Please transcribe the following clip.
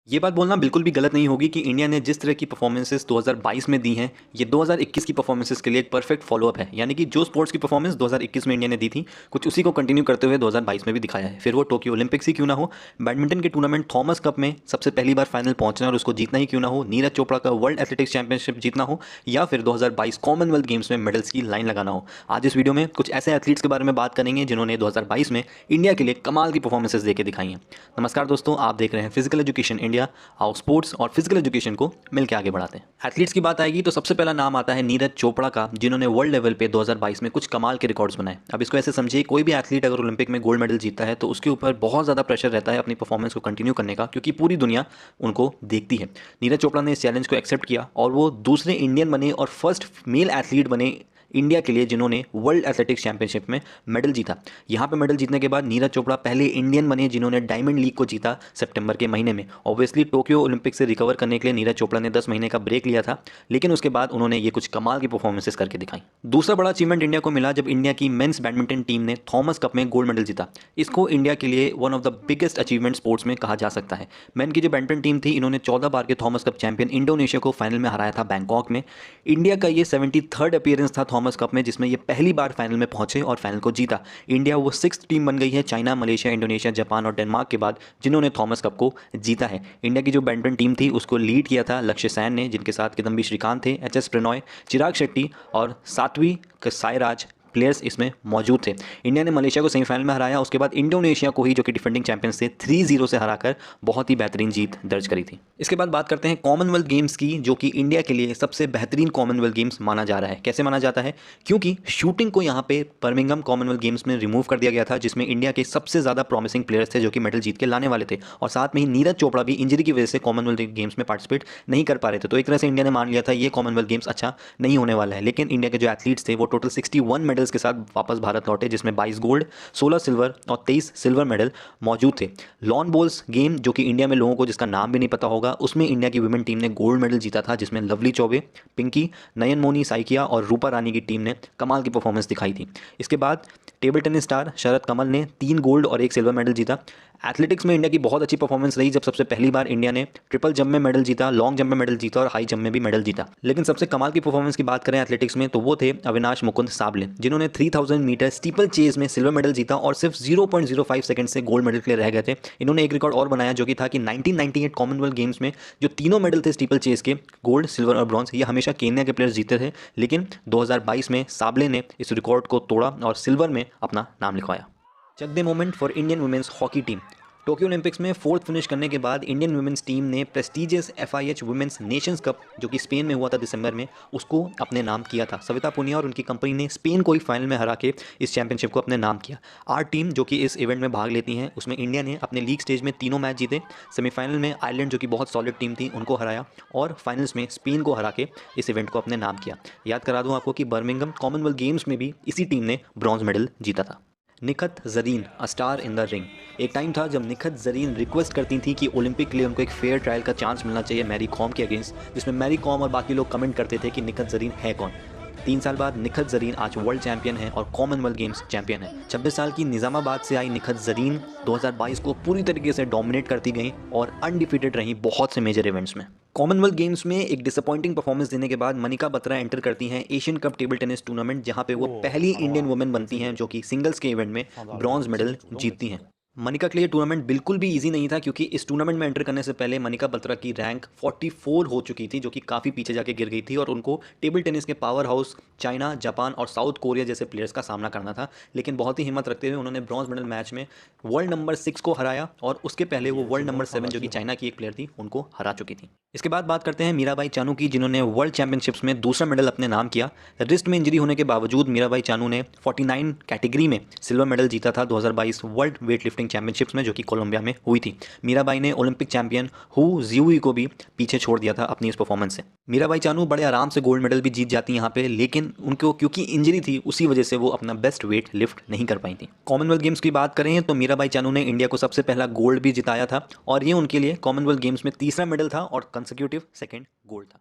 ये बात बोलना बिल्कुल भी गलत नहीं होगी कि इंडिया ने जिस तरह की परफॉर्मेंसेस 2022 में दी हैं, ये 2021 की परफॉर्मेंसेस के लिए एक परफेक्ट फॉलोअप है। यानी कि जो स्पोर्ट्स की परफॉर्मेंस 2021 में इंडिया ने दी थी, कुछ उसी को कंटिन्यू करते हुए 2022 में भी दिखाया है। फिर वो टोक्यो ओलंपिक्स ही क्यों ना हो, बैडमिंटन के टूर्नामेंट थॉमस कप में सबसे पहली बार फाइनल पहुंचना और उसको जीतना ही क्यों ना हो, नीरज चोपड़ा का वर्ल्ड एथलेटिक्स चैंपियनशिप जीतना हो, या फिर 2022 कॉमनवेल्थ गेम्स में मेडल्स की लाइन लगाना हो। आज इस वीडियो में कुछ ऐसे एथलीट्स के बारे में बात करेंगे जिन्होंने 2022 में इंडिया के लिए कमाल की परफॉर्मेंसेस देके दिखाई हैं। नमस्कार दोस्तों, आप देख रहे हैं फिजिकल एजुकेशन इंडिया। आओ स्पोर्ट्स और फिजिकल एजुकेशन को मिलकर आगे बढ़ाते हैं। एथलीट्स की बात आएगी तो सबसे पहला नाम आता है नीरज चोपड़ा का, जिन्होंने वर्ल्ड लेवल पे 2022 में कुछ कमाल के रिकॉर्ड्स बनाए। अब इसको ऐसे समझिए, कोई भी एथलीट अगर ओलंपिक में गोल्ड मेडल जीतता है तो उसके ऊपर बहुत ज़्यादा प्रेशर रहता है अपनी परफॉर्मेंस को कंटिन्यू करने का, क्योंकि पूरी दुनिया उनको देखती है। नीरज चोपड़ा ने इस चैलेंज को एक्सेप्ट किया और वो दूसरे इंडियन बने और फर्स्ट मेल एथलीट बने इंडिया के लिए जिन्होंने वर्ल्ड एथलेटिक्स चैंपियनशिप में मेडल जीता। यहाँ पे मेडल जीतने के बाद नीरज चोपड़ा पहले इंडियन बने जिन्होंने डायमंड लीग को जीता सितंबर के महीने में। ऑब्वियसली टोक्यो ओलंपिक से रिकवर करने के लिए नीरज चोपड़ा ने 10 महीने का ब्रेक लिया था, लेकिन उसके बाद उन्होंने ये कुछ कमाल की परफॉर्मेंसेस करके दिखाई। दूसरा बड़ा अचीवमेंट इंडिया को मिला जब इंडिया की मेंस बैडमिंटन टीम ने थॉमस कप में गोल्ड मेडल जीता। इसको इंडिया के लिए one of the biggest achievement sports में कहा जा सकता है। मेन की जो बैडमिंटन टीम थी, इन्होंने 14 बार के थॉमस कप चैंपियन इंडोनेशिया को फाइनल में हराया था बैंकॉक में। इंडिया का ये 73rd अपीयरेंस था थॉमस कप में, जिसमें ये पहली बार फाइनल में पहुंचे और फाइनल को जीता। इंडिया वो 6th टीम बन गई है चाइना, मलेशिया, इंडोनेशिया, जापान और डेनमार्क के बाद जिन्होंने थॉमस कप को जीता है। इंडिया की जो बैडमिंटन टीम थी उसको लीड किया था लक्ष्य सेन ने, जिनके साथ किदम्बी श्रीकांत थे, एच एस प्रणॉय, चिराग शेट्टी और सात्विक साईराज प्लेयर्स इसमें मौजूद थे। इंडिया ने मलेशिया को सेमीफाइनल में हराया, उसके बाद इंडोनेशिया को ही, जो कि डिफेंडिंग चैंपियंस थे, 3-0 से हराकर बहुत ही बेहतरीन जीत दर्ज करी थी। इसके बाद बात करते हैं कॉमनवेल्थ गेम्स की, जो कि इंडिया के लिए सबसे बेहतरीन कॉमनवेल्थ गेम्स माना जा रहा है। कैसे माना जाता है? क्योंकि शूटिंग को यहाँ पे बर्मिंघम कॉमनवेल्थ गेम्स में रिमूव कर दिया गया था, जिसमें इंडिया के सबसे ज़्यादा प्रॉमिसिंग प्लेयर्स थे जो कि मेडल जीत के लाने वाले थे, और साथ में ही नीरज चोपड़ा भी इंजरी की वजह से कॉमनवेल्थ गेम्स में पार्टिसिपेट नहीं कर पा रहे थे। तो एक तरह से इंडिया ने मान लिया था ये कॉमनवेल्थ गेम्स अच्छा नहीं होने वाला है। लेकिन इंडिया के जो एथलीट्स थे वो टोटल 61 मेडल्स के साथ वापस भारत लौटे, जिसमें 22 गोल्ड, 16 सिल्वर और 23 सिल्वर मेडल मौजूद थे। लॉन बॉल्स गेम, जो कि इंडिया में लोगों को जिसका नाम भी नहीं पता होगा, उसमें इंडिया की वुमेन टीम ने गोल्ड मेडल जीता था, जिसमें लवली चौबे, पिंकी, नयन मोनी साइकिया और रूपा रानी की टीम ने कमाल की परफॉर्मेंस दिखाई थी। इसके बाद टेबल टेनिस स्टार शरद कमल ने 3 गोल्ड और 1 सिल्वर मेडल जीता। एथलेटिक्स में इंडिया की बहुत अच्छी परफॉर्मेंस रही जब सबसे पहली बार इंडिया ने ट्रिपल जंप में मेडल जीता, लॉन्ग जंप में मेडल जीता और हाई जंप में भी मेडल जीता। लेकिन सबसे कमाल की परफॉर्मेंस की बात करें एथलेटिक्स में तो वो थे अविनाश मुकुंद साबले, जिन्होंने 3000 मीटर स्टीपल चेज में सिल्वर मेडल जीता और सिर्फ 0.05 सेकंड से गोल्ड मेडल के लिए रह गए थे। इन्होंने एक रिकॉर्ड और बनाया, जो कि था कि 1998 कॉमनवेल्थ गेम्स में जो तीनों मेडल थे स्टीपल चेज के, गोल्ड, सिल्वर और ब्रॉन्ज, ये हमेशा केन्या के प्लेयर्स जीते थे। लेकिन 2022 में साबले ने इस रिकॉर्ड को तोड़ा और सिल्वर में अपना नाम लिखवाया। Chak De moment for Indian women's hockey team. Tokyo Olympics में 4th फिनिश करने के बाद इंडियन वुमेन्स टीम ने prestigious FIH women's nations cup, जो कि स्पेन में हुआ था दिसंबर में, उसको अपने नाम किया था। सविता पुनिया और उनकी कंपनी ने स्पेन को ही फाइनल में हरा के इस चैंपियनशिप को अपने नाम किया। 8 टीम जो कि इस इवेंट में भाग लेती हैं, उसमें इंडिया ने अपने लीग स्टेज में तीनों मैच जीते। सेमीफाइनल में आयरलैंड, जो कि बहुत सॉलिड टीम थी, उनको हराया और फाइनल्स में स्पेन को हरा के इस इवेंट को अपने नाम किया। याद करा दूँ आपको कि बर्मिंघम कॉमनवेल्थ गेम्स में भी इसी टीम ने ब्रॉन्ज मेडल जीता था। Nikhat Zareen, a star in the ring. एक टाइम था जब निखत जरीन रिक्वेस्ट करती थी कि ओलंपिक के लिए उनको एक फेयर ट्रायल का चांस मिलना चाहिए मैरी कॉम के अगेंस्ट, जिसमें मैरी कॉम और बाकी लोग कमेंट करते थे कि निखत जरीन है कौन। 3 साल बाद निखत जरीन आज वर्ल्ड चैंपियन है और कॉमनवेल्थ गेम्स चैंपियन है। 26 साल की निज़ामाबाद से आई निखत जरीन 2022 को पूरी तरीके से डोमिनेट करती गई और अनडिफीटेड रही बहुत से मेजर इवेंट्स में। कॉमनवेल्थ गेम्स में एक डिसअपॉइंटिंग परफॉर्मेंस देने के बाद मनिका बत्रा एंटर करती हैं Asian cup table tennis tournament, जहां पे वो पहली इंडियन वुमेन बनती हैं जो कि सिंगल्स के इवेंट में ब्रॉन्ज मेडल जीतती हैं। मनिका के लिए टूर्नामेंट बिल्कुल भी इजी नहीं था, क्योंकि इस टूर्नामेंट में एंटर करने से पहले मनिका बत्रा की रैंक 44 हो चुकी थी, जो कि काफ़ी पीछे जाके गिर गई थी और उनको टेबल टेनिस के पावर हाउस चाइना, जापान और साउथ कोरिया जैसे प्लेयर्स का सामना करना था। लेकिन बहुत ही हिम्मत रखते हुए उन्होंने ब्रॉन्ज मेडल मैच में वर्ल्ड नंबर 6 को हराया और उसके पहले वो वर्ल्ड नंबर 7, जो कि चाइना की एक प्लेयर थी, उनको हरा चुकी थी। इसके बाद बात करते हैं मीराबाई चानू की, जिन्होंने वर्ल्ड चैंपियनशिप्स में दूसरा मेडल अपने नाम किया। रिस्ट में इंजरी होने के बावजूद मीराबाई चानू ने 49 कैटेगरी में सिल्वर मेडल जीता था 2022 वर्ल्ड वेट लिफ्टिंग चैंपियनशिप्स में, जो कि कोलंबिया में हुई थी। मीराबाई ने ओलंपिक चैंपियन हु जियुई को भी पीछे छोड़ दिया था अपनी इस परफॉर्मेंस से। मीराबाई चानू बड़े आराम से गोल्ड मेडल भी जीत जाती यहाँ पे, लेकिन उनको क्योंकि इंजरी थी उसी वजह से वो अपना बेस्ट वेट लिफ्ट नहीं कर पाई थी। कॉमनवेल्थ गेम्स की बात करें तो मीराबाई चानू ने इंडिया को सबसे पहला गोल्ड भी जिताया था और ये उनके लिए कॉमनवेल्थ गेम्स में तीसरा मेडल था और कंसेक्यूटिव सेकेंड गोल्ड था।